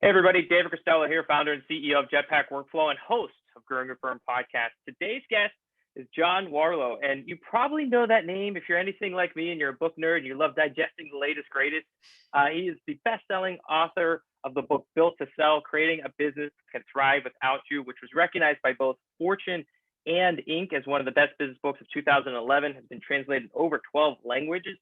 Hey everybody, David Costello here, founder and CEO of Jetpack Workflow and host of Growing Your Firm podcast. Today's guest is John Warrillow, and you probably know that name if you're anything like me and you're a book nerd and you love digesting the latest, greatest. He is the best-selling author of the book Built to Sell, Creating a Business That Can Thrive Without You, which was recognized by both Fortune and Inc. as one of the best business books of 2011, has been translated over 12 languages.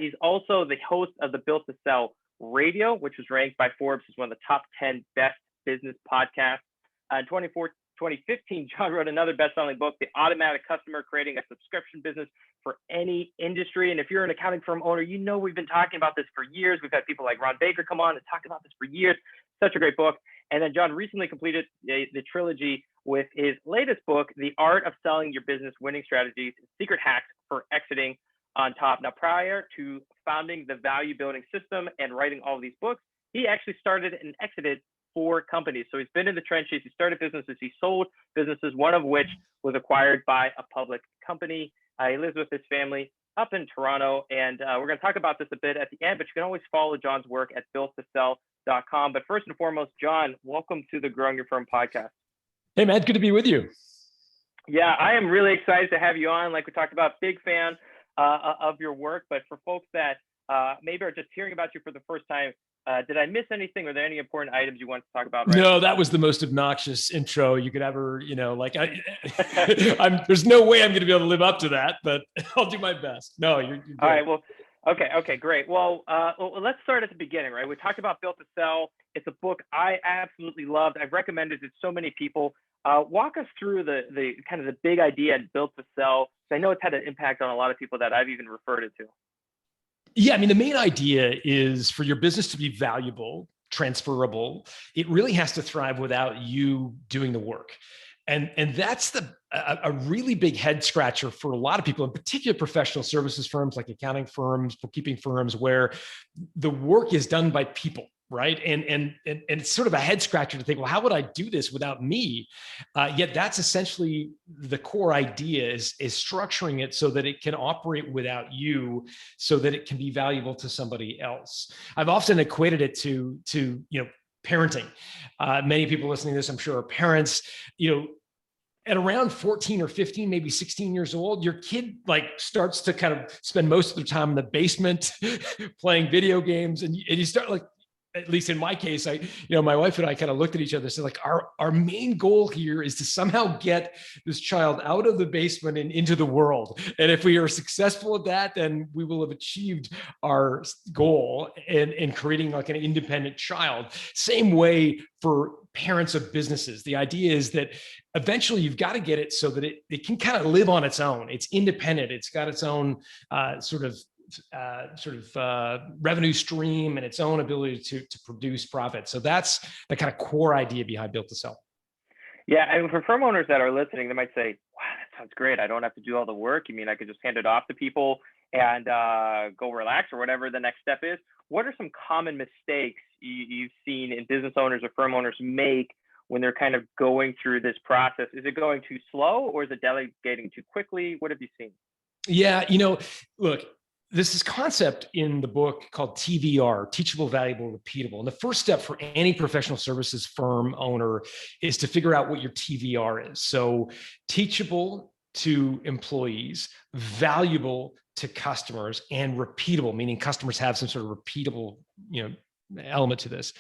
He's also the host of the Built to Sell Radio, which was ranked by Forbes as one of the top 10 best business podcasts. In 2015, John wrote another best-selling book, The Automatic Customer, Creating a Subscription Business for Any Industry. And if you're an accounting firm owner, you know we've been talking about this for years. We've had people like Ron Baker come on and talk about this for years. Such a great book. And then John recently completed the trilogy with his latest book, The Art of Selling Your Business Winning Strategies, Secret Hacks for Exiting on Top. Now, prior to founding the Value Building System and writing all of these books, he actually started and exited 4 companies. So he's been in the trenches. He started businesses. He sold businesses, one of which was acquired by a public company. He lives with his family up in Toronto. And we're going to talk about this a bit at the end, but you can always follow John's work at builttosell.com. But first and foremost, John, welcome to the Growing Your Firm podcast. Hey, man, good to be with you. Yeah, I am really excited to have you on. Like we talked about, big fan of your work, but for folks that maybe are just hearing about you for the first time, did I miss anything? Are there any important items you want to talk about? No, that was the most obnoxious intro you could ever, there's no way I'm going to be able to live up to that, but I'll do my best. No, you're great. All right. Well, okay, great. Well, let's start at the beginning, right? We talked about Built to Sell. It's a book I absolutely loved. I've recommended it to so many people. Walk us through the kind of the big idea at Built to Sell. I know it's had an impact on a lot of people that I've even referred it to. Yeah, I mean, the main idea is for your business to be valuable, transferable. It really has to thrive without you doing the work. And that's a really big head scratcher for a lot of people, in particular professional services firms like accounting firms, bookkeeping firms, where the work is done by people. Right. And it's sort of a head scratcher to think, well, how would I do this without me? Yet that's essentially the core idea is structuring it so that it can operate without you, so that it can be valuable to somebody else. I've often equated it to parenting. Many people listening to this, I'm sure, are parents. At around 14 or 15, maybe 16 years old, your kid starts to kind of spend most of their time in the basement playing video games, and you start at least in my case, my wife and I kind of looked at each other and said, our main goal here is to somehow get this child out of the basement and into the world. And if we are successful at that, then we will have achieved our goal in creating an independent child. Same way for parents of businesses. The idea is that eventually you've got to get it so that it can kind of live on its own. It's independent. It's got its own revenue stream and its own ability to produce profit. So that's the kind of core idea behind Built to Sell. Yeah, and for firm owners that are listening, they might say, wow, that sounds great. I don't have to do all the work. You mean I could just hand it off to people and go relax or whatever the next step is? What are some common mistakes you've seen in business owners or firm owners make when they're kind of going through this process? Is it going too slow, or is it delegating too quickly? What have you seen? Yeah, look, there's this concept in the book called TVR, teachable, valuable, repeatable. And the first step for any professional services firm owner is to figure out what your TVR is. So teachable to employees, valuable to customers, and repeatable, meaning customers have some sort of repeatable, element to this.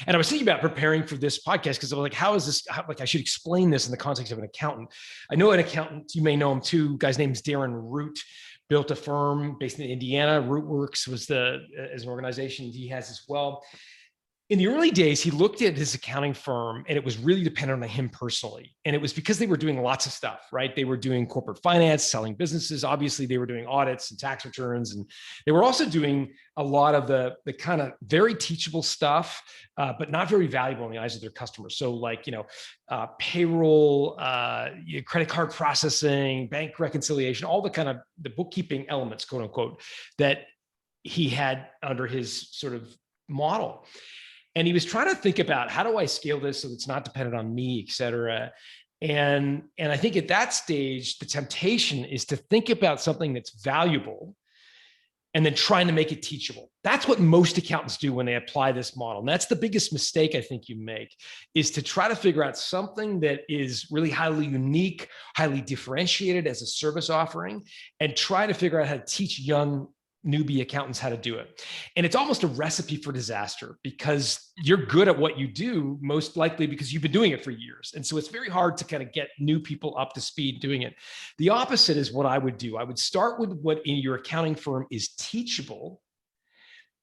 And I was thinking about preparing for this podcast because I was like, how is this, I should explain this in the context of an accountant. I know an accountant, you may know him too, guy's name is Darren Root. Built a firm based in Indiana. Rootworks was as an organization he has as well. In the early days, he looked at his accounting firm and it was really dependent on him personally. And it was because they were doing lots of stuff, right? They were doing corporate finance, selling businesses. Obviously, they were doing audits and tax returns. And they were also doing a lot of the kind of very teachable stuff, but not very valuable in the eyes of their customers. So payroll, credit card processing, bank reconciliation, all the kind of the bookkeeping elements, quote unquote, that he had under his sort of model. And he was trying to think about, how do I scale this so it's not dependent on me, et cetera. And I think at that stage, the temptation is to think about something that's valuable and then trying to make it teachable. That's what most accountants do when they apply this model. And that's the biggest mistake I think you make, is to try to figure out something that is really highly unique, highly differentiated as a service offering, and try to figure out how to teach young newbie accountants how to do it. And it's almost a recipe for disaster, because you're good at what you do, most likely because you've been doing it for years. And so it's very hard to kind of get new people up to speed doing it. The opposite is what I would do. I would start with what in your accounting firm is teachable,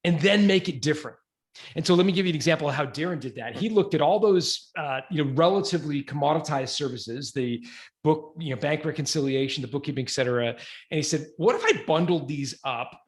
and then make it different. And so let me give you an example of how Darren did that. He looked at all those, relatively commoditized services, the book, bank reconciliation, the bookkeeping, et cetera. And he said, what if I bundled these up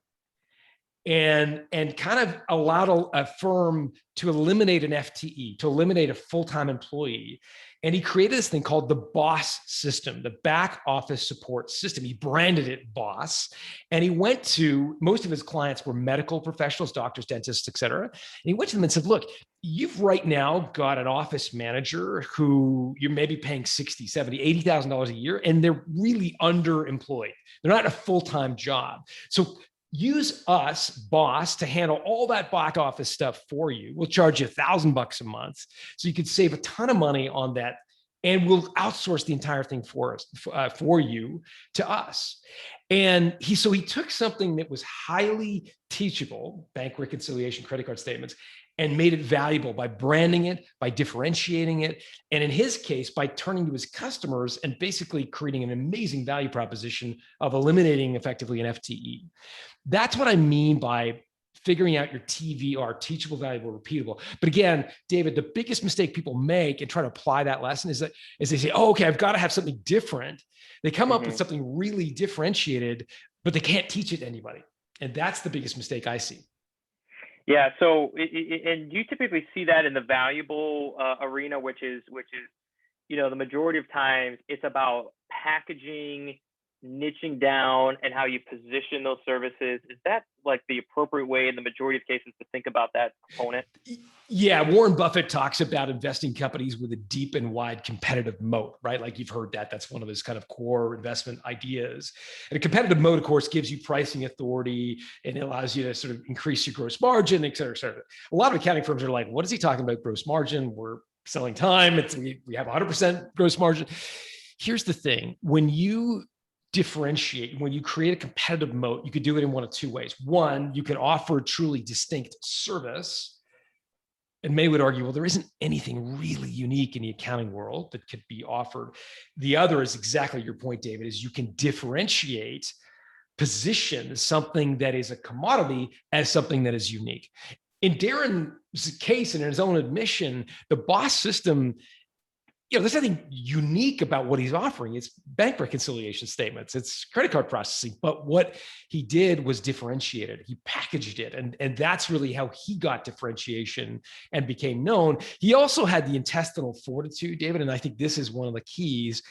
and kind of allowed a firm to eliminate an FTE, to eliminate a full-time employee? And he created this thing called the BOSS system, the back office support system. He branded it BOSS. And he went to, most of his clients were medical professionals, doctors, dentists, et cetera. And he went to them and said, look, you've right now got an office manager who you're maybe paying $60,000, $70,000, $80,000 a year, and they're really underemployed. They're not a full-time job. So use us, BOSS, to handle all that back office stuff for you. We'll charge you $1,000 a month, so you could save a ton of money on that, and we'll outsource the entire thing for you to us. And he took something that was highly teachable, bank reconciliation, credit card statements, and made it valuable by branding it, by differentiating it, and in his case, by turning to his customers and basically creating an amazing value proposition of eliminating effectively an FTE. That's what I mean by figuring out your TVR, teachable, valuable, repeatable. But again, David, the biggest mistake people make and try to apply that lesson is they say, oh, okay, I've got to have something different. They come up with something really differentiated, but they can't teach it to anybody. And that's the biggest mistake I see. Yeah. So, and you typically see that in the valuable arena, which is, the majority of times it's about packaging, niching down, and how you position those services. Is that like the appropriate way in the majority of cases to think about that component? Yeah, Warren Buffett talks about investing companies with a deep and wide competitive moat, right? Like you've heard that. That's one of his kind of core investment ideas. And a competitive moat, of course, gives you pricing authority, and it allows you to sort of increase your gross margin, et cetera, et cetera. A lot of accounting firms are like, what is he talking about gross margin? We're selling time. We have 100% gross margin. Here's the thing. When you differentiate, when you create a competitive moat, you could do it in one of two ways. One, you could offer truly distinct service. And many would argue, well, there isn't anything really unique in the accounting world that could be offered. The other is exactly your point, David, is you can differentiate, position something that is a commodity as something that is unique. In Darren's case and in his own admission, the BOSS system, there's nothing unique about what he's offering. It's bank reconciliation statements, it's credit card processing. But what he did was differentiated. He packaged it. And that's really how he got differentiation and became known. He also had the intestinal fortitude, David, and I think this is one of the keys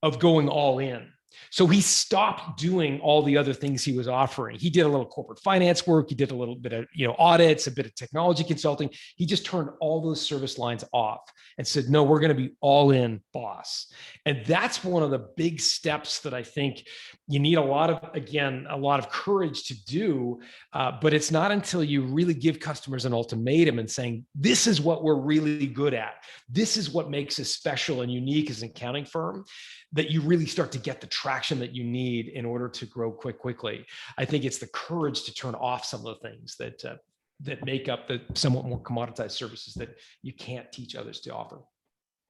of going all in. So he stopped doing all the other things he was offering. He did a little corporate finance work. He did a little bit of, audits, a bit of technology consulting. He just turned all those service lines off and said, no, we're going to be all in BOSS. And that's one of the big steps that I think you need a lot of courage to do. But it's not until you really give customers an ultimatum and saying, this is what we're really good at, this is what makes us special and unique as an accounting firm, that you really start to get the traction that you need in order to grow quickly. I think it's the courage to turn off some of the things that make up the somewhat more commoditized services that you can't teach others to offer.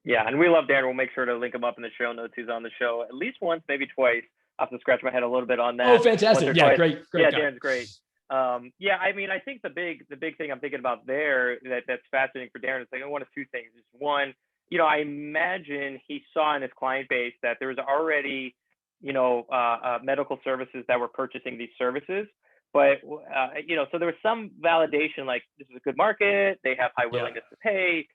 Yeah, and we love Darren. We'll make sure to link him up in the show notes. He's on the show at least once, maybe twice. I have to scratch my head a little bit on that. Oh, fantastic! Yeah, great. Yeah, guy. Darren's great. I think the big thing I'm thinking about there that's fascinating for Darren is like one of two things. Is one, I imagine he saw in his client base that there was already, medical services that were purchasing these services. But, so there was some validation, like this is a good market. They have high willingness to pay.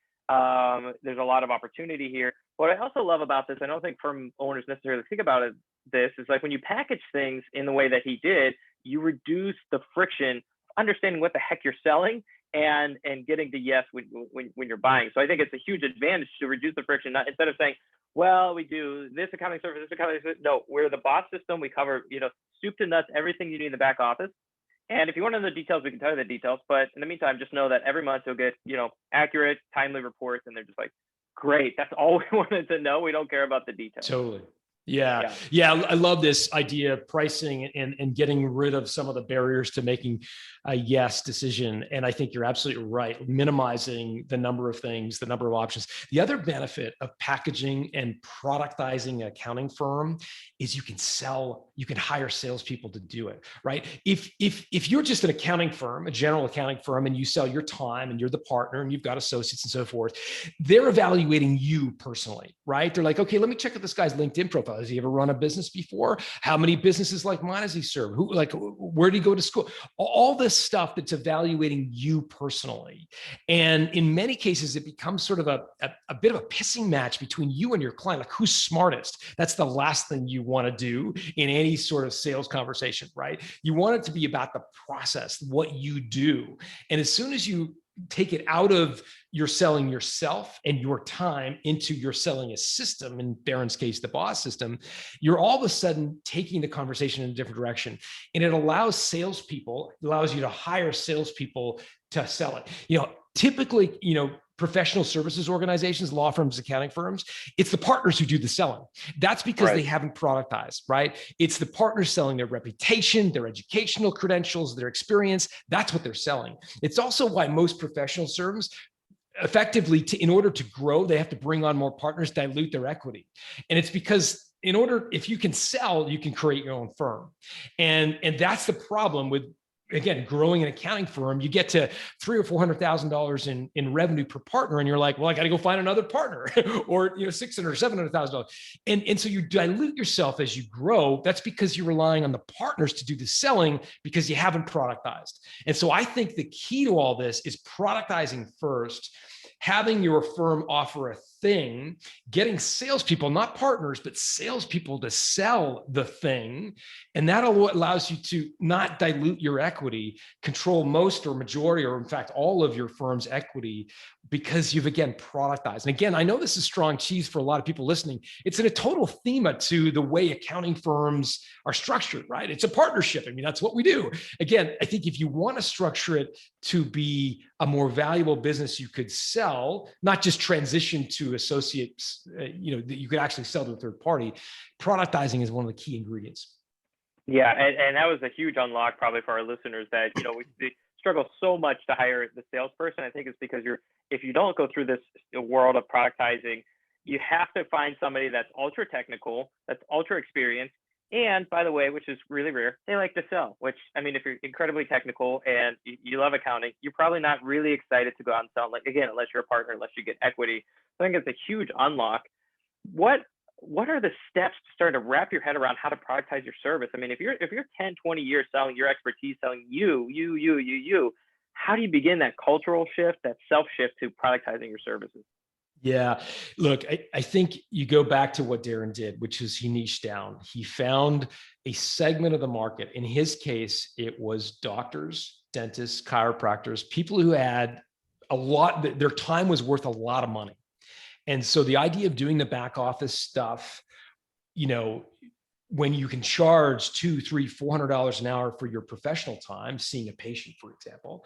There's a lot of opportunity here. What I also love about this, I don't think firm owners necessarily think about it, this is like when you package things in the way that he did, you reduce the friction, understanding what the heck you're selling and getting to yes when you're buying. So I think it's a huge advantage to reduce the friction, instead of saying, well, we do this accounting service, this accounting service. No, we're the BOSS system. We cover, soup to nuts, everything you need in the back office. And if you want to know the details, we can tell you the details. But in the meantime, just know that every month you'll get, accurate, timely reports. And they're just like, great. That's all we wanted to know. We don't care about the details. Totally. Yeah. I love this idea of pricing and getting rid of some of the barriers to making a yes decision. And I think you're absolutely right. Minimizing the number of things, the number of options. The other benefit of packaging and productizing an accounting firm is you can hire salespeople to do it, right? If you're just an accounting firm, a general accounting firm, and you sell your time and you're the partner and you've got associates and so forth, they're evaluating you personally, right? They're like, okay, let me check out this guy's LinkedIn profile. Has he ever run a business before? How many businesses like mine has he served? Where did he go to school? All this stuff that's evaluating you personally. And in many cases, it becomes sort of a bit of a pissing match between you and your client, like who's smartest. That's the last thing you want to do in any sort of sales conversation, right? You want it to be about the process, what you do. And as soon as you take it out of you're selling yourself and your time into you're selling a system, in Darren's case, the boss system, you're all of a sudden taking the conversation in a different direction. And it allows you to hire salespeople to sell it. Typically, professional services organizations, law firms, accounting firms, it's the partners who do the selling. That's because they haven't productized, right? It's the partners selling their reputation, their educational credentials, their experience. That's what they're selling. It's also why most professional firms effectively, in order to grow, they have to bring on more partners, dilute their equity. And it's because if you can sell, you can create your own firm. And that's the problem with, again, growing an accounting firm. You get to $300,000 or $400,000 in revenue per partner, and you're like, well, I got to go find another partner, or $600,000 or $700,000, and so you dilute yourself as you grow. That's because you're relying on the partners to do the selling because you haven't productized. And so I think the key to all this is productizing first, having your firm offer a thing, getting salespeople, not partners, but salespeople to sell the thing. And that allows you to not dilute your equity, control most or majority, or in fact, all of your firm's equity, because you've, again, productized. And again, I know this is strong cheese for a lot of people listening. It's in a total thema to the way accounting firms are structured, right? It's a partnership. I mean, that's what we do. Again, I think if you want to structure it to be a more valuable business you could sell, not just transition to associates, that you could actually sell to a third party, productizing is one of the key ingredients. Yeah, and that was a huge unlock probably for our listeners that, we struggle so much to hire the salesperson. I think it's because if you don't go through this world of productizing, you have to find somebody that's ultra technical, that's ultra experienced. And by the way, which is really rare, they like to sell, which, I mean, if you're incredibly technical and you love accounting, you're probably not really excited to go out and sell, like, again, unless you're a partner, unless you get equity. I think it's a huge unlock. What are the steps to start to wrap your head around how to productize your service? I mean, if you're 10, 20 years selling your expertise, selling you, how do you begin that cultural shift, that self shift to productizing your services? Yeah, look, I think you go back to what Darren did, which is he niched down. He found a segment of the market. In his case, it was doctors, dentists, chiropractors, people who had their time was worth a lot of money. And so the idea of doing the back office stuff, when you can charge $200, $300, $400 an hour for your professional time, seeing a patient, for example,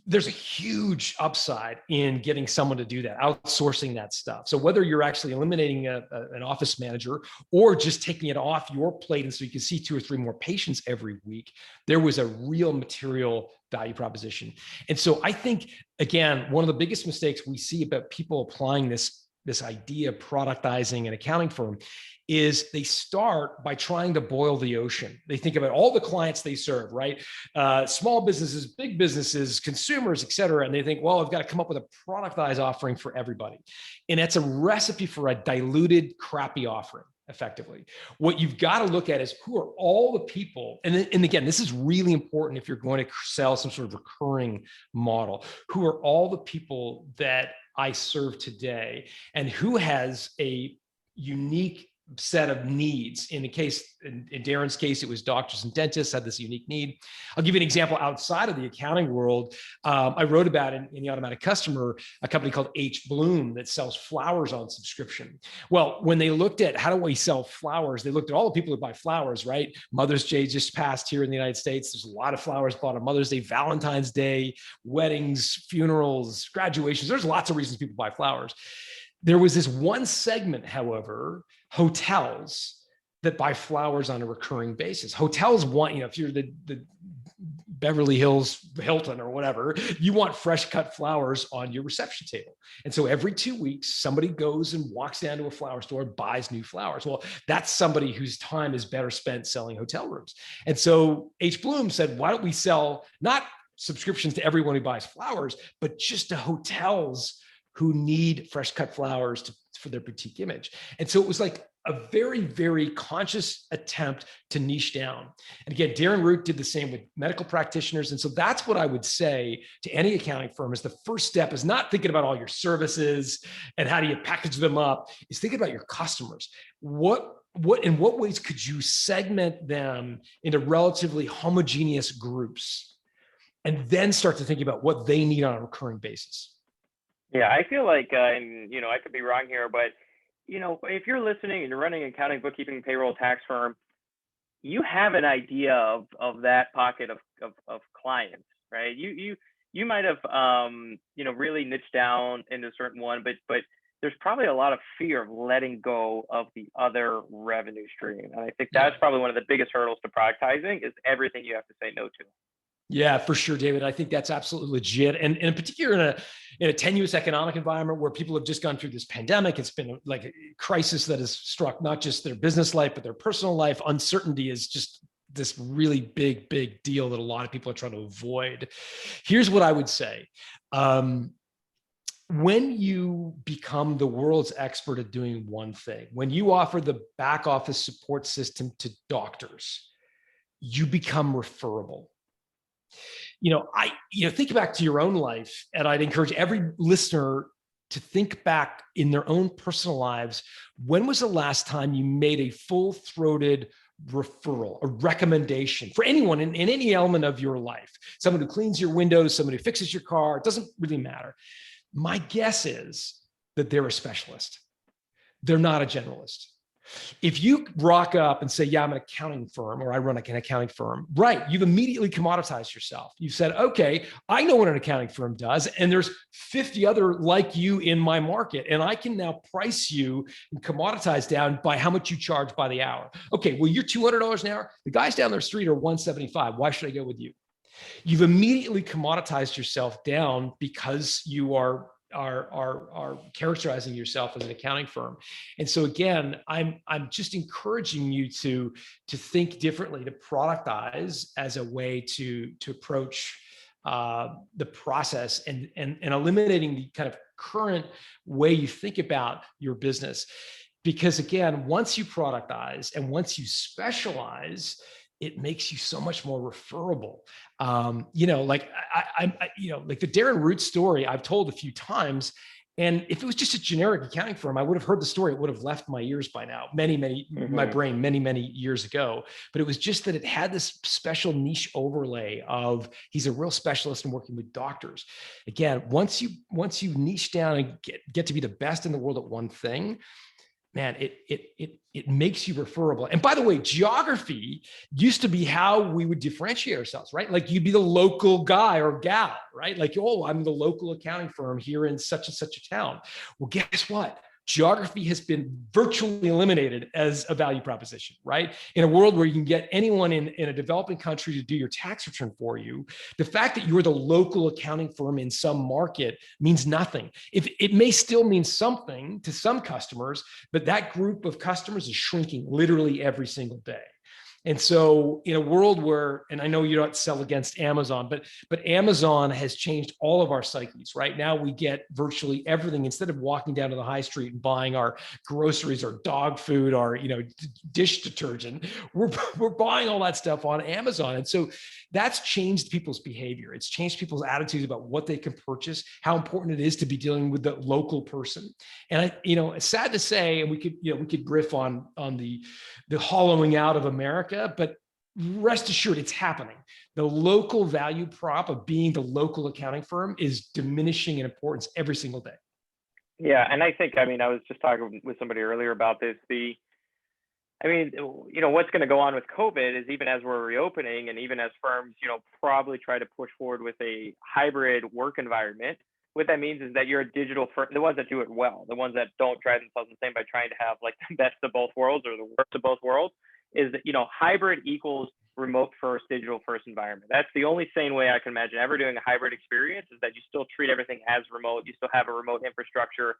there's a huge upside in getting someone to do that, outsourcing that stuff. So whether you're actually eliminating an office manager or just taking it off your plate, and so you can see 2 or 3 more patients every week, there was a real material value proposition. And so I think, again, one of the biggest mistakes we see about people applying this idea of productizing an accounting firm is they start by trying to boil the ocean. They think about all the clients they serve, right? Small businesses, big businesses, consumers, et cetera. And they think, well, I've got to come up with a productized offering for everybody. And that's a recipe for a diluted, crappy offering, effectively. What you've got to look at is who are all the people, and again, this is really important if you're going to sell some sort of recurring model, who are all the people that I serve today, and who has a unique set of needs. In Darren's case, it was doctors and dentists had this unique need. I'll give you an example outside of the accounting world. I wrote about in the Automatic Customer, a company called H. Bloom that sells flowers on subscription. Well, when they looked at how do we sell flowers, they looked at all the people who buy flowers, right? Mother's Day just passed here in the United States. There's a lot of flowers bought on Mother's Day, Valentine's Day, weddings, funerals, graduations. There's lots of reasons people buy flowers. There was this one segment, however, hotels that buy flowers on a recurring basis. Hotels want, if you're the Beverly Hills Hilton or whatever, you want fresh cut flowers on your reception table. And so every 2 weeks, somebody goes and walks down to a flower store and buys new flowers. Well, that's somebody whose time is better spent selling hotel rooms. And so H. Bloom said, why don't we sell not subscriptions to everyone who buys flowers, but just to hotels who need fresh cut flowers for their boutique image. And so it was like a very, very conscious attempt to niche down. And again, Darren Root did the same with medical practitioners. And so that's what I would say to any accounting firm is the first step is not thinking about all your services and how do you package them up, is thinking about your customers. In what ways could you segment them into relatively homogeneous groups and then start to think about what they need on a recurring basis? Yeah, I feel like, and I could be wrong here, but if you're listening and you're running an accounting, bookkeeping, payroll, tax firm, you have an idea of that pocket of clients, right? You might have really niched down into a certain one, but there's probably a lot of fear of letting go of the other revenue stream, and I think that's probably one of the biggest hurdles to productizing is everything you have to say no to. Yeah, for sure, David. I think that's absolutely legit. And in particular, in a tenuous economic environment where people have just gone through this pandemic, it's been like a crisis that has struck not just their business life, but their personal life. Uncertainty is just this really big, big deal that a lot of people are trying to avoid. Here's what I would say. When you become the world's expert at doing one thing, when you offer the back office support system to doctors, you become referable. Think back to your own life, and I'd encourage every listener to think back in their own personal lives. When was the last time you made a full-throated referral, a recommendation for anyone in any element of your life? Someone who cleans your windows, someone who fixes your car, it doesn't really matter. My guess is that they're a specialist. They're not a generalist. If you rock up and say, yeah, I'm an accounting firm, or I run an accounting firm, right, you've immediately commoditized yourself. You've said, okay, I know what an accounting firm does, and there's 50 other like you in my market, and I can now price you and commoditize down by how much you charge by the hour. Okay, well, you're $200 an hour. The guys down the street are $175. Why should I go with you? You've immediately commoditized yourself down because you are characterizing yourself as an accounting firm. And so again, I'm just encouraging you to think differently, to productize as a way to approach the process and eliminating the kind of current way you think about your business. Because again, once you productize and once you specialize, it makes you so much more referable. Like the Darren Root story I've told a few times. And if it was just a generic accounting firm, I would have heard the story. It would have left my ears by now, my brain, many years ago. But it was just that it had this special niche overlay of he's a real specialist in working with doctors. Again, once you niche down and get to be the best in the world at one thing, man, it makes you referable. And by the way, geography used to be how we would differentiate ourselves, right? Like you'd be the local guy or gal, right? Like, oh, I'm the local accounting firm here in such and such a town. Well, guess what? Geography has been virtually eliminated as a value proposition, right? In a world where you can get anyone in a developing country to do your tax return for you, the fact that you're the local accounting firm in some market means nothing. If it may still mean something to some customers, but that group of customers is shrinking literally every single day. And so in a world where, and I know you don't sell against Amazon, but Amazon has changed all of our psyches. Right now we get virtually everything. Instead of walking down to the high street and buying our groceries or dog food or, dish detergent, we're buying all that stuff on Amazon. And so that's changed people's behavior. It's changed people's attitudes about what they can purchase, how important it is to be dealing with the local person. And it's sad to say, and we could riff on the hollowing out of America, but rest assured it's happening. The local value prop of being the local accounting firm is diminishing in importance every single day. Yeah. And I think, I was just talking with somebody earlier about this. What's going to go on with COVID is, even as we're reopening and even as firms, probably try to push forward with a hybrid work environment, what that means is that you're a digital firm, the ones that do it well, the ones that don't drive themselves insane by trying to have like the best of both worlds or the worst of both worlds, is that, hybrid equals remote first, digital first environment. That's the only sane way I can imagine ever doing a hybrid experience, is that you still treat everything as remote. You still have a remote infrastructure.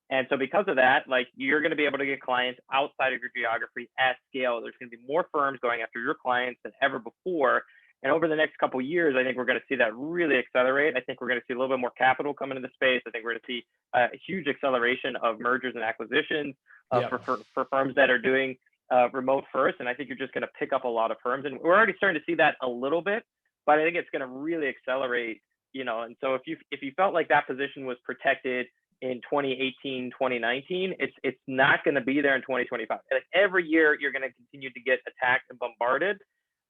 And so because of that, like, you're going to be able to get clients outside of your geography at scale. There's going to be more firms going after your clients than ever before. And over the next couple of years, I think we're going to see that really accelerate. I think we're going to see a little bit more capital come into the space. I think we're going to see a huge acceleration of mergers and acquisitions for firms that are doing remote first. And I think you're just going to pick up a lot of firms. And we're already starting to see that a little bit, but I think it's going to really accelerate, And so if you felt like that position was protected in 2018, 2019, it's not going to be there in 2025. Like, every year you're going to continue to get attacked and bombarded.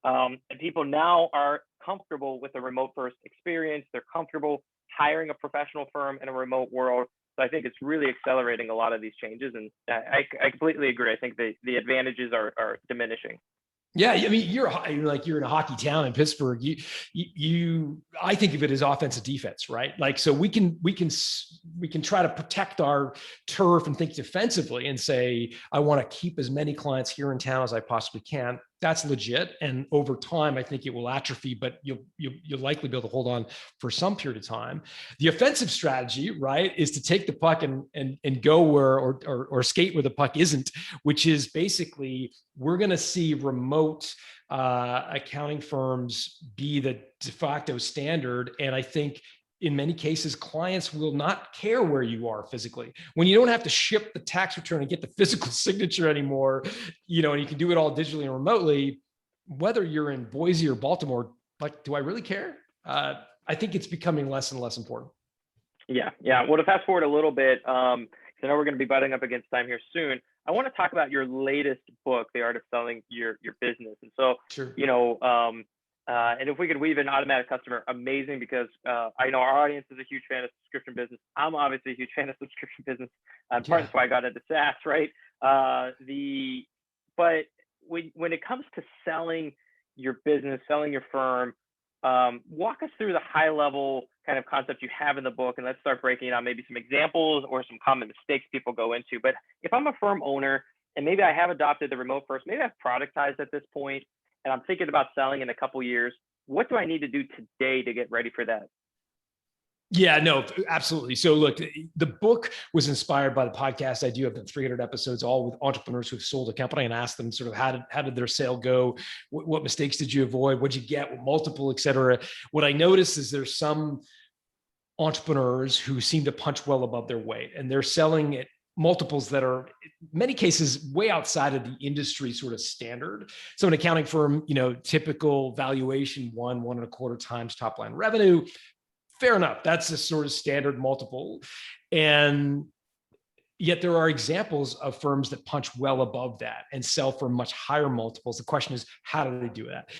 And people now are comfortable with a remote first experience. They're comfortable hiring a professional firm in a remote world. So I think it's really accelerating a lot of these changes. And I completely agree. I think the advantages are diminishing. Yeah, you're in a hockey town in Pittsburgh. I think of it as offensive defense, right? Like, so we can try to protect our turf and think defensively and say, I want to keep as many clients here in town as I possibly can. That's legit. And over time, I think it will atrophy, but you'll likely be able to hold on for some period of time. The offensive strategy, right, is to take the puck and go where or skate where the puck isn't, which is basically, we're going to see remote accounting firms be the de facto standard. And I think in many cases, clients will not care where you are physically. When you don't have to ship the tax return and get the physical signature anymore, and you can do it all digitally and remotely, whether you're in Boise or Baltimore, like, do I really care? I think it's becoming less and less important. Yeah. Well, to fast forward a little bit, I know we're going to be butting up against time here soon. I want to talk about your latest book, The Art of Selling Your Business. And so, sure. And if we could weave in automatic customer, amazing, because I know our audience is a huge fan of subscription business. I'm obviously a huge fan of subscription business. Part of why I got into SaaS, right? But when it comes to selling your business, selling your firm, walk us through the high level kind of concept you have in the book, and let's start breaking out maybe some examples or some common mistakes people go into. But if I'm a firm owner and maybe I have adopted the remote first, maybe I've productized at this point, and I'm thinking about selling in a couple of years, what do I need to do today to get ready for that? Yeah, no, absolutely. So look, the book was inspired by the podcast I do. I've done 300 episodes, all with entrepreneurs who've sold a company, and asked them sort of how did their sale go? What mistakes did you avoid? What'd you get? What multiple, et cetera? What I noticed is there's some entrepreneurs who seem to punch well above their weight, and they're selling at multiples that are in many cases way outside of the industry sort of standard. So an accounting firm, typical valuation, 1.25 times top line revenue. Fair enough. That's a sort of standard multiple. And yet there are examples of firms that punch well above that and sell for much higher multiples. The question is, how do they do that?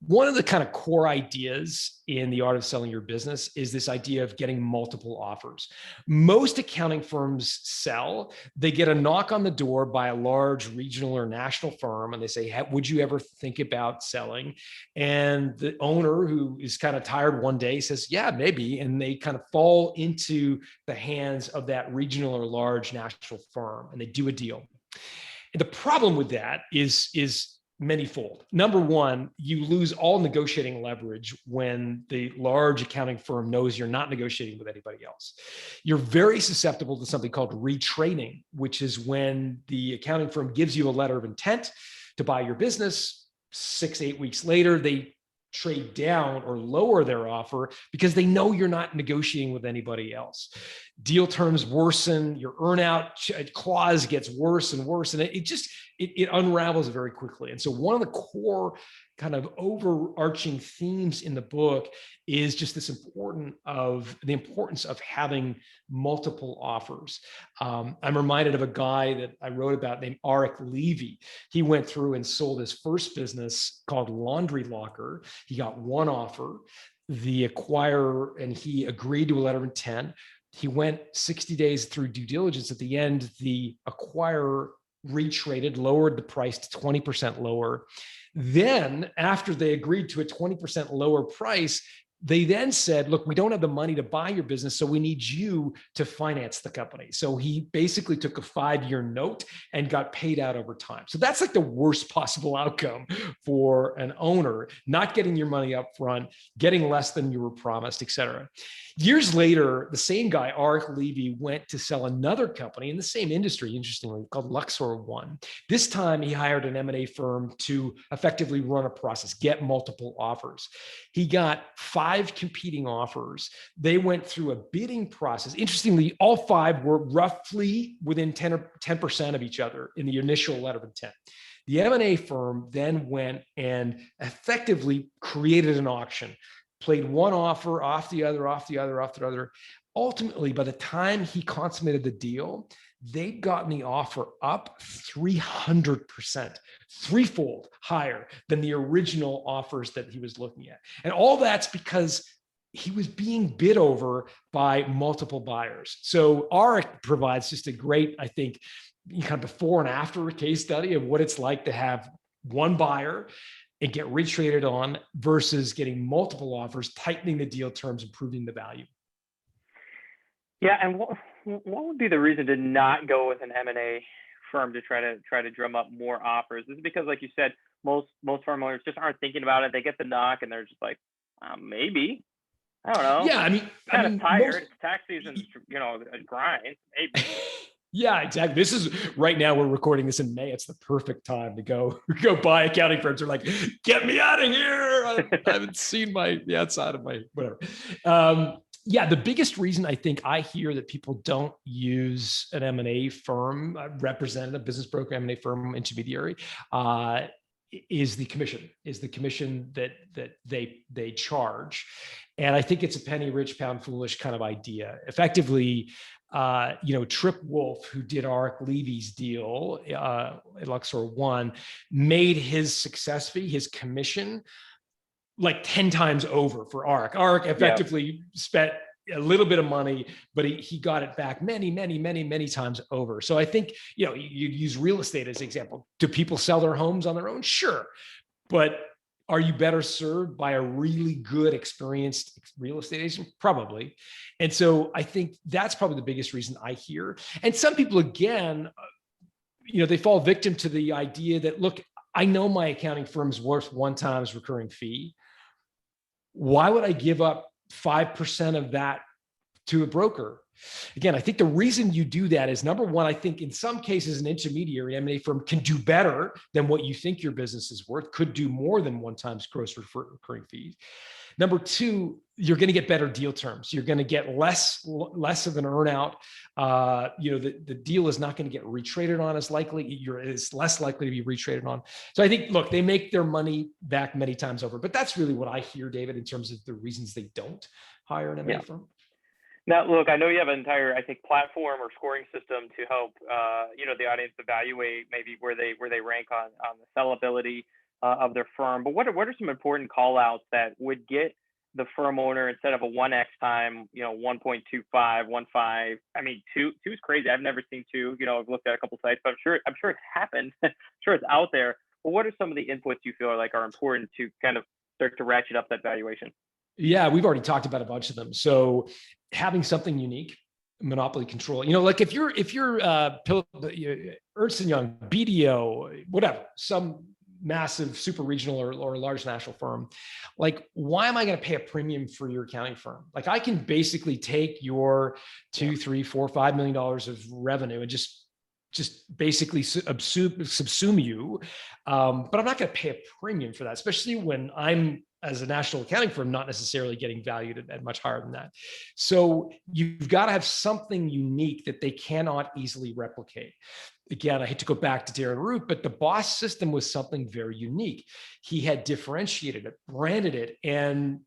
One of the kind of core ideas in The Art of Selling Your Business is this idea of getting multiple offers. Most accounting firms sell, they get a knock on the door by a large regional or national firm, and they say, hey, would you ever think about selling? And the owner, who is kind of tired one day, says, yeah, maybe. And they kind of fall into the hands of that regional or large national firm, and they do a deal. And the problem with that is manyfold. Number one, you lose all negotiating leverage when the large accounting firm knows you're not negotiating with anybody else. You're very susceptible to something called retraining, which is when the accounting firm gives you a letter of intent to buy your business. 6-8 weeks later, they trade down or lower their offer because they know you're not negotiating with anybody else. Deal terms worsen, your earnout clause gets worse and worse, and it unravels very quickly. And so one of the core kind of overarching themes in the book is just the importance of having multiple offers. I'm reminded of a guy that I wrote about named Arik Levy. He went through and sold his first business called Laundry Locker. He got one offer. The acquirer and he agreed to a letter of intent. He went 60 days through due diligence. At the end, the acquirer retraded, lowered the price to 20% lower. Then, after they agreed to a 20% lower price, they then said, look, we don't have the money to buy your business, so we need you to finance the company. So he basically took a 5-year note and got paid out over time. So that's like the worst possible outcome for an owner, not getting your money up front, getting less than you were promised, et cetera. Years later, the same guy, Arik Levy, went to sell another company in the same industry, interestingly, called Luxor One. This time, he hired an M&A firm to effectively run a process, get multiple offers. He got 5 competing offers. They went through a bidding process. Interestingly, all 5 were roughly within 10% of each other in the initial letter of intent. The M&A firm then went and effectively created an auction, played one offer off the other, off the other, off the other. Ultimately, by the time he consummated the deal, they'd gotten the offer up 300%, threefold higher than the original offers that he was looking at. And all that's because he was being bid over by multiple buyers. So Arik provides just a great, I think, kind of before and after case study of what it's like to have one buyer and get retraded on versus getting multiple offers, tightening the deal terms, improving the value. Yeah, and what would be the reason to not go with an M&A firm to try to drum up more offers? This is because, like you said, most firm owners just aren't thinking about it. They get the knock and they're just like, maybe. I don't know. Yeah, I mean, kind of tired. It's tax season, a grind. Maybe. Yeah, exactly. This is right now. We're recording this in May. It's the perfect time to go buy. Accounting firms are like, get me out of here. I haven't seen the outside of my whatever. Yeah, the biggest reason I think I hear that people don't use an M&A firm, representative, business broker, M&A firm, intermediary, is the commission that they charge. And I think it's a penny rich, pound foolish kind of idea. Effectively, Trip Wolf, who did Arik Levy's deal at Luxor One, made his success fee, his commission, like 10 times over for Arik. Arik effectively spent a little bit of money, but he got it back many, many, many, many times over. So I think, you use real estate as an example. Do people sell their homes on their own? Sure. But are you better served by a really good, experienced real estate agent? Probably. And so I think that's probably the biggest reason I hear. And some people, again, they fall victim to the idea that, look, I know my accounting firm's worth 1 time's recurring fee. Why would I give up 5% of that to a broker? Again, I think the reason you do that is, number one, I think in some cases an intermediary M&A firm can do better than what you think your business is worth, could do more than 1 time's gross recurring fees. Number two, you're going to get better deal terms. You're going to get less of an earnout. The deal is not going to get retraded on as likely. It's less likely to be retraded on. So I think, look, they make their money back many times over. But that's really what I hear, David, in terms of the reasons they don't hire an M&A firm. Now, look, I know you have an entire, platform or scoring system to help, the audience evaluate maybe where they rank on the sellability of their firm. But what are some important call outs that would get the firm owner, instead of a 1x time, 1.25, 1.5? I mean, 2 is crazy. I've never seen 2. I've looked at a couple sites, but I'm sure it's happened. I'm sure it's out there. But what are some of the inputs you feel like are important to kind of start to ratchet up that valuation? Yeah, we've already talked about a bunch of them. So having something unique, monopoly control, like if you're Ernst & Young, BDO, whatever, some massive super regional or large national firm, like, why am I going to pay a premium for your accounting firm? Like, I can basically take your $2, $3, $4, $5 million of revenue and just just basically subsume you. But I'm not going to pay a premium for that, especially when I'm, as a national accounting firm, not necessarily getting valued at much higher than that. So you've got to have something unique that they cannot easily replicate. Again, I hate to go back to Darren Root, but the Boss system was something very unique. He had differentiated it, branded it, and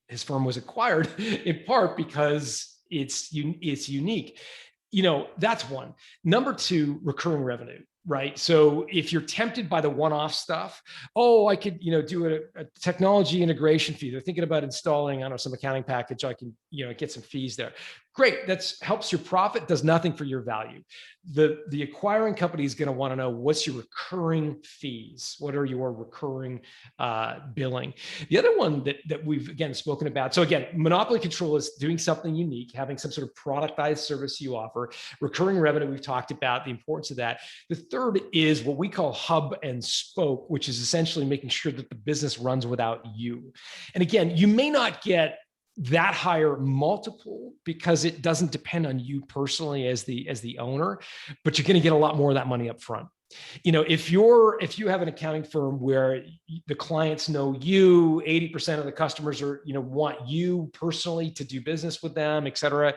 his firm was acquired in part because it's unique. That's one. Number two, recurring revenue, right? So if you're tempted by the one-off stuff, I could, do a technology integration fee. They're thinking about installing, I don't know, some accounting package. I can, get some fees there. Great. That helps your profit, does nothing for your value. The acquiring company is going to want to know, what's your recurring fees? What are your recurring billing? The other one that we've, again, spoken about. So again, monopoly control is doing something unique, having some sort of productized service you offer. Recurring revenue, we've talked about the importance of that. The third is what we call hub and spoke, which is essentially making sure that the business runs without you. And again, you may not get that higher multiple because it doesn't depend on you personally as the owner, but you're going to get a lot more of that money up front. If you have an accounting firm where the clients know you, 80% of the customers are, want you personally to do business with them, et cetera,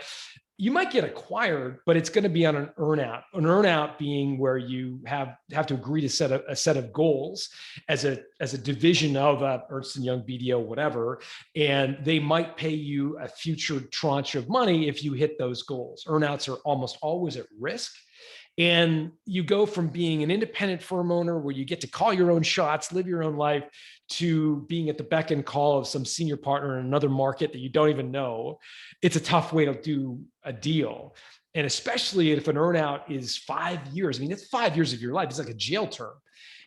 you might get acquired, but it's going to be on an earn-out being where you have to agree to set a set of goals as a division of Ernst & Young, BDO, whatever, and they might pay you a future tranche of money if you hit those goals. Earn-outs are almost always at risk. And you go from being an independent firm owner where you get to call your own shots, live your own life, to being at the beck and call of some senior partner in another market that you don't even know. It's a tough way to do a deal. And especially if an earnout is 5 years. I mean, it's 5 years of your life. It's like a jail term.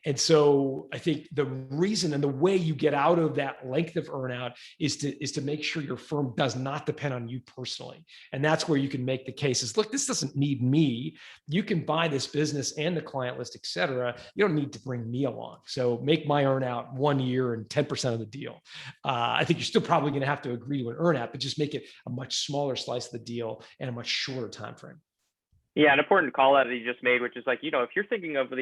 And so I think the reason and the way you get out of that length of earnout is to make sure your firm does not depend on you personally. And that's where you can make the cases. Look, this doesn't need me. You can buy this business and the client list, et cetera. You don't need to bring me along. So make my earnout 1 year and 10% of the deal. I think you're still probably going to have to agree to an earnout, but just make it a much smaller slice of the deal and a much shorter time frame. Yeah, an important call out that you just made, which is like, if you're thinking of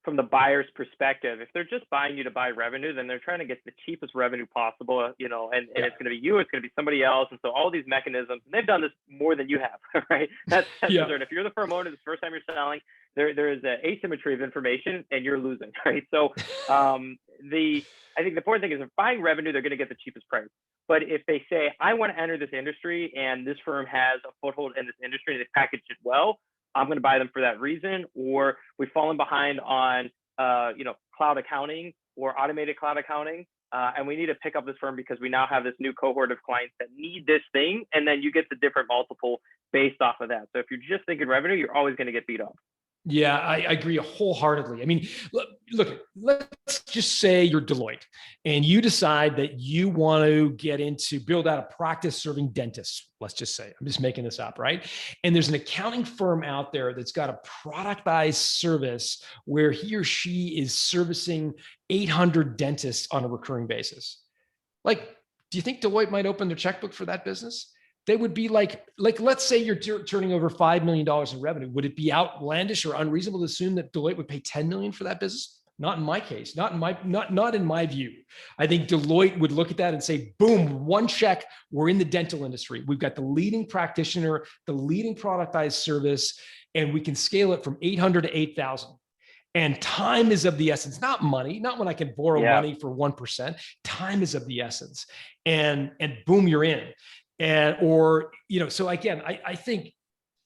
from the buyer's perspective, if they're just buying you to buy revenue, then they're trying to get the cheapest revenue possible, and it's going to be you, it's going to be somebody else. And so all these mechanisms, and they've done this more than you have, right? That's concerned. If you're the firm owner, this first time you're selling, there is an asymmetry of information and you're losing, right? So I think the important thing is if buying revenue, they're going to get the cheapest price. But if they say, I want to enter this industry and this firm has a foothold in this industry and they package it well, I'm going to buy them for that reason. Or we've fallen behind on, cloud accounting or automated cloud accounting. And we need to pick up this firm because we now have this new cohort of clients that need this thing. And then you get the different multiple based off of that. So if you're just thinking revenue, you're always going to get beat up. Yeah, I agree wholeheartedly. I mean, look, let's just say you're Deloitte and you decide that you want to build out a practice serving dentists. Let's just say, I'm just making this up, right? And there's an accounting firm out there that's got a productized service where he or she is servicing 800 dentists on a recurring basis. Like, do you think Deloitte might open their checkbook for that business? They would be like, let's say you're turning over $5 million in revenue. Would it be outlandish or unreasonable to assume that Deloitte would pay $10 million for that business? Not in my case, not in my view. I think Deloitte would look at that and say, boom, one check. We're in the dental industry. We've got the leading practitioner, the leading productized service, and we can scale it from 800 to 8,000. And time is of the essence, not money, not when I can borrow money for 1%. Time is of the essence. And boom, you're in. So again, I think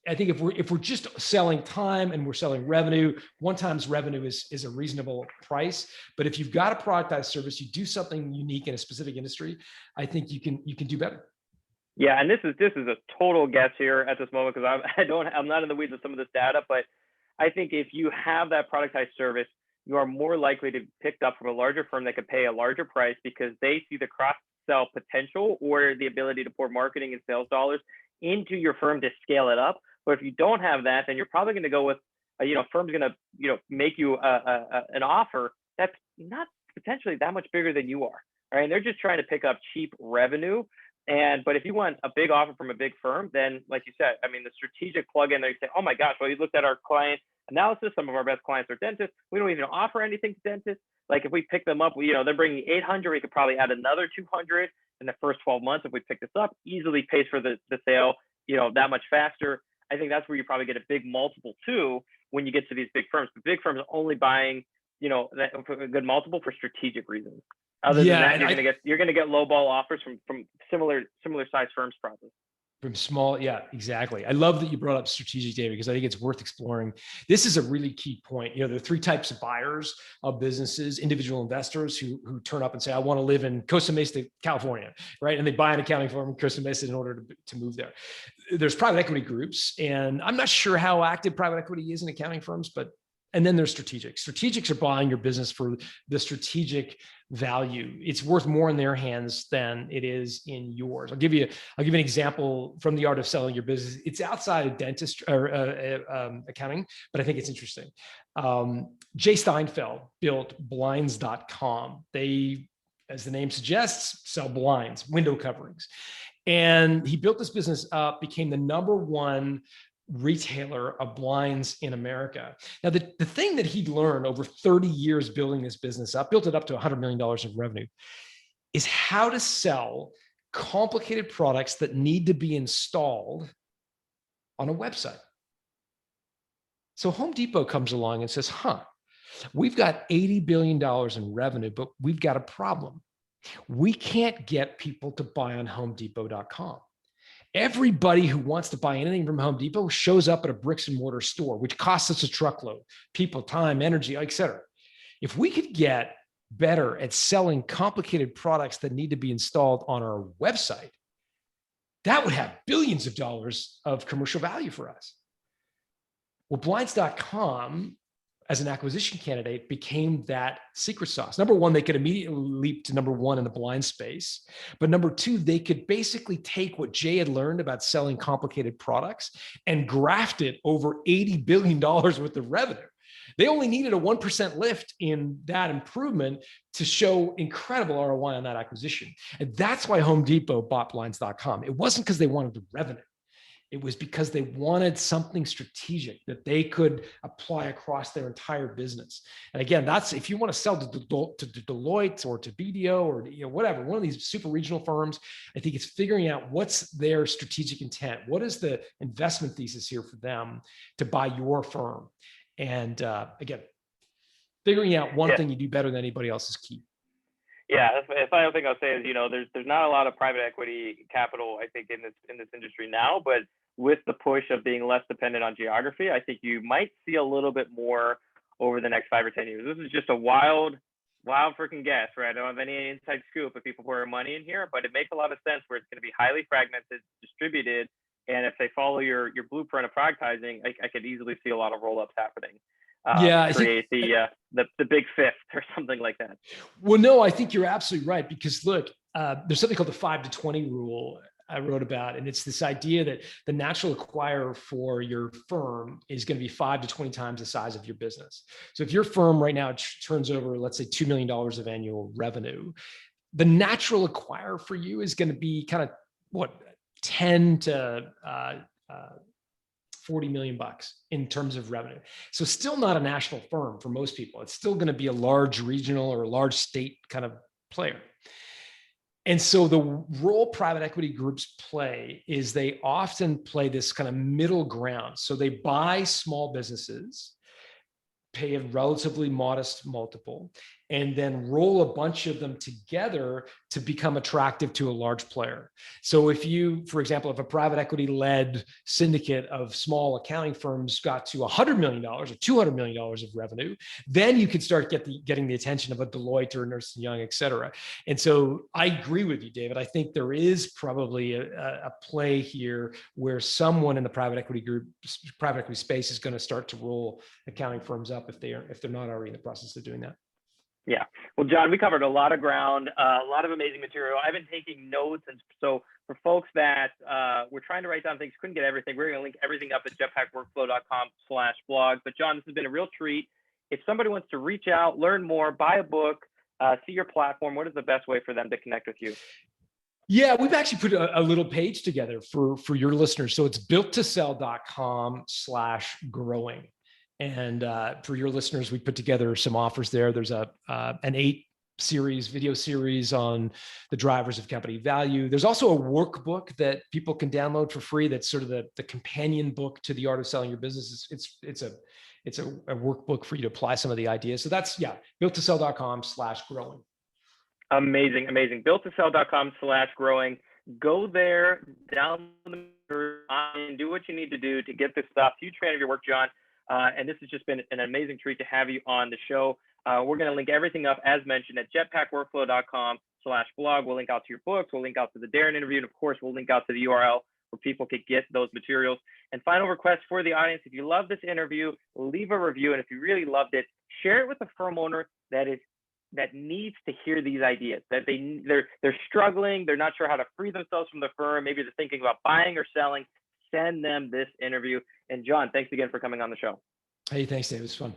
if we're just selling time and we're selling revenue, 1 times revenue is a reasonable price. But if you've got a productized service, you do something unique in a specific industry, I think you can do better. Yeah, and this is a total guess here at this moment because I'm not in the weeds of some of this data, but I think if you have that productized service, you are more likely to be picked up from a larger firm that could pay a larger price because they see the cross-sell potential or the ability to pour marketing and sales dollars into your firm to scale it up. But if you don't have that, then you're probably going to go with, firm's going to, make you an offer that's not potentially that much bigger than you are. Right? And they're just trying to pick up cheap revenue. But if you want a big offer from a big firm, then like you said, I mean, the strategic plug-in there, you say, oh my gosh, well, you looked at our client analysis. Some of our best clients are dentists. We don't even offer anything to dentists. Like if we pick them up, they're bringing 800, we could probably add another 200 in the first 12 months. If we pick this up, easily pays for the sale, that much faster. I think that's where you probably get a big multiple too, when you get to these big firms. The big firms are only buying, that a good multiple for strategic reasons. Other than that, you're gonna get low ball offers from similar size firms probably. From small, yeah, exactly. I love that you brought up strategic, David, because I think it's worth exploring. This is a really key point. There are three types of buyers of businesses: individual investors who turn up and say, I want to live in Costa Mesa, California, right? And they buy an accounting firm in Costa Mesa in order to move there. There's private equity groups, and I'm not sure how active private equity is in accounting firms, and then there's strategics. Strategics are buying your business for the strategic value. It's worth more in their hands than it is in yours. I'll give you an example from The Art of Selling Your Business. It's outside of dentistry or accounting, but I think it's interesting. Jay Steinfeld built blinds.com. They, as the name suggests, sell blinds, window coverings. And he built this business up, became the #1 retailer of blinds in America. Now, the thing that he'd learned over 30 years building this business up, built it up to $100 million of revenue, is how to sell complicated products that need to be installed on a website. So Home Depot comes along and says, we've got $80 billion in revenue, but we've got a problem. We can't get people to buy on HomeDepot.com. Everybody who wants to buy anything from Home Depot shows up at a bricks and mortar store, which costs us a truckload, people, time, energy, et cetera. If we could get better at selling complicated products that need to be installed on our website, that would have billions of dollars of commercial value for us. Well, blinds.com, as an acquisition candidate, became that secret sauce. #1, they could immediately leap to #1 in the blind space. But #2, they could basically take what Jay had learned about selling complicated products and graft it over $80 billion worth of revenue. They only needed a 1% lift in that improvement to show incredible ROI on that acquisition. And that's why Home Depot bought blinds.com. It wasn't because they wanted the revenue. It was because they wanted something strategic that they could apply across their entire business. And again, that's if you want to sell to Deloitte or to BDO or whatever, one of these super regional firms, I think it's figuring out what's their strategic intent. What is the investment thesis here for them to buy your firm? And again, figuring out one thing you do better than anybody else is key. Yeah, the final thing I'll say is, there's not a lot of private equity capital, I think, in this industry now, but with the push of being less dependent on geography, I think you might see a little bit more over the next 5 or 10 years. This is just a wild freaking guess, right? I don't have any inside scoop of people who are money in here, but it makes a lot of sense where it's going to be highly fragmented, distributed, and if they follow your blueprint of productizing, I could easily see a lot of roll-ups happening. Create the big fifth or something like that. Well, no, I think you're absolutely right, because look, there's something called the 5-to-20 rule I wrote about, and it's this idea that the natural acquirer for your firm is going to be 5 to 20 times the size of your business. So if your firm right now turns over, let's say, $2 million of annual revenue, the natural acquirer for you is going to be kind of 10 to 40 million bucks in terms of revenue. So still not a national firm for most people. It's still going to be a large regional or a large state kind of player. And so the role private equity groups play is they often play this kind of middle ground. So they buy small businesses, pay a relatively modest multiple, and then roll a bunch of them together to become attractive to a large player. So if you, for example, if a private equity led syndicate of small accounting firms got to $100 million or $200 million of revenue, then you could start getting the attention of a Deloitte or Ernst & Young, et cetera. And so I agree with you, David. I think there is probably a play here where someone in the private equity space is going to start to roll accounting firms up if they're not already in the process of doing that. Yeah. Well, John, we covered a lot of ground, a lot of amazing material. I've been taking notes. And so for folks that were trying to write down things, couldn't get everything, we're going to link everything up at jetpackworkflow.com/blog. But John, this has been a real treat. If somebody wants to reach out, learn more, buy a book, see your platform, what is the best way for them to connect with you? Yeah, we've actually put a little page together for your listeners. So it's builttosell.com/growing. And for your listeners, we put together some offers there. There's an 8 video series on the drivers of company value. There's also a workbook that people can download for free. That's sort of the companion book to the art of selling your business. It's a workbook for you to apply some of the ideas. So that's, builttosell.com/growing. Amazing, amazing. Builttosell.com/growing. Go there, download and do what you need to do to get this stuff. Huge fan of your work, John. And this has just been an amazing treat to have you on the show. We're going to link everything up, as mentioned, at jetpackworkflow.com/blog. We'll link out to your books. We'll link out to the Darren interview. And of course, we'll link out to the URL where people could get those materials. And final request for the audience, if you love this interview, leave a review. And if you really loved it, share it with a firm owner that needs to hear these ideas, that they're struggling, they're not sure how to free themselves from the firm, maybe they're thinking about buying or selling. Send them this interview. And John, thanks again for coming on the show. Hey, thanks, Dave. It was fun.